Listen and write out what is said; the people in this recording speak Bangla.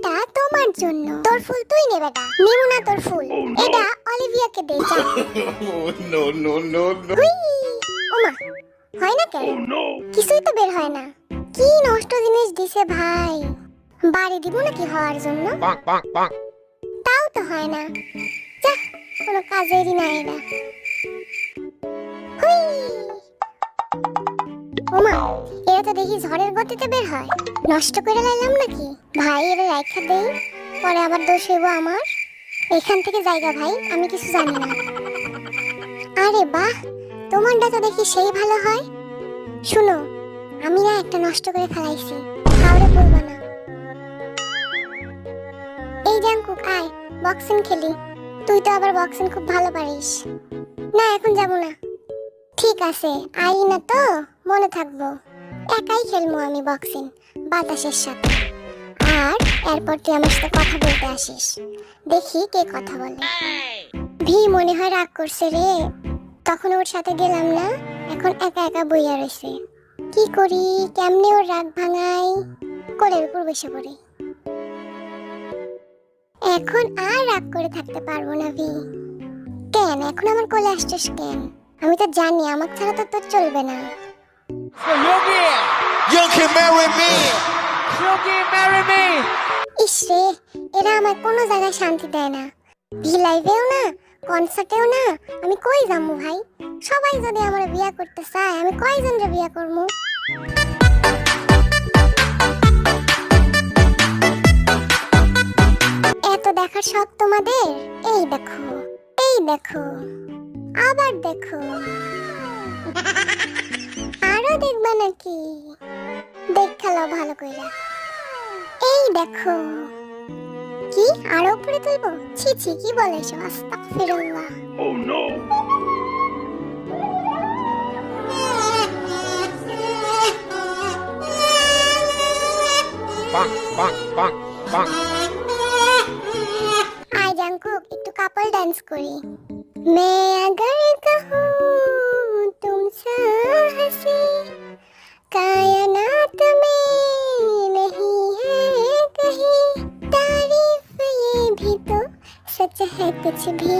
এটা তোমার জন্য। তোর ফুল তুই নে বেটা, নেবো না তোর ফুল। এটা অলিভিয়াকে দে যা। No, no, no, no. হুই, ওমা, হয় না কেন? কিছুই তো বের হয় না। কি নষ্ট জিনিস দিছে ভাই। বাড়ি দিব নাকি হওয়ার জন্য? তাও তো হয় না। যা, কোনো কাজেরই না এটা। হুই, ওমা, এরা তো দেখি ঝড়ের গতিতে বের হয়। নষ্ট করে লাইলাম নাকি? ভাই এরা রাখা দেই, পরে আবার দোষ হইব আমার। এখান থেকে জায়গা ভাই, আমি কিছু জানি না। আরে বাহ, তোমারটা তো দেখি সেই ভালো হয়। শুনো, আমি না একটা নষ্ট করে ফেলাইছি, কাউরে বলবা না। এই জাঙ্কুক আয়, বক্সিং খেলি। তুই তো আবার বক্সিং খুব ভালো পারিস। না এখন যাব না। ঠিক আছে, আই না তো, মনে থাকবো। একাই খেলবো আমি বক্সিং, বাতাসের সাথে। আর এরপর তুই আমার সাথে কথা বলতে আসিস, দেখি কে কথা বলে। ভি মনে হয় রাগ করছে রে, তখন ওর সাথে গেলাম না, এখন একা একা বইয়া রয়েছে। কি করি, কেমনে ওর রাগ ভাঙাই? কোলের উপর বসে পড়ি। এখন আর রাগ করে থাকতে পারবো না ভি। কেন এখন আমার কোলে আসছিস কেন? আমি তো জানি আমার ছাড়া তো তোর চলবে না। You can marry me. ইসরে, এরা আমার কোনো জায়গায় শান্তি দেয় না। ভি লাইভেও না, কনসার্টেও না। আমি কই যাবো ভাই? সবাই যদি আমার বিয়া করতে চায়, আমি কয়জনরে বিয়া করবো? এত দেখার শখ তোমাদের? এই দেখো, এই দেখো, আবার দেখো। আরো দেখবা নাকি? দেখালো ভালো কইরা। এই দেখো। কি আরো উপরে তুলবো? ছি ছি, কি বলেছো? আস্তাগফিরুল্লাহ। Oh no. আয় জাঙ্কুক, একটু কাপল ডান্স করি। मैं अगर कहूँ तुमसे हंसी कायनात में नहीं है कहीं तारीफ ये भी तो सच है कुछ भी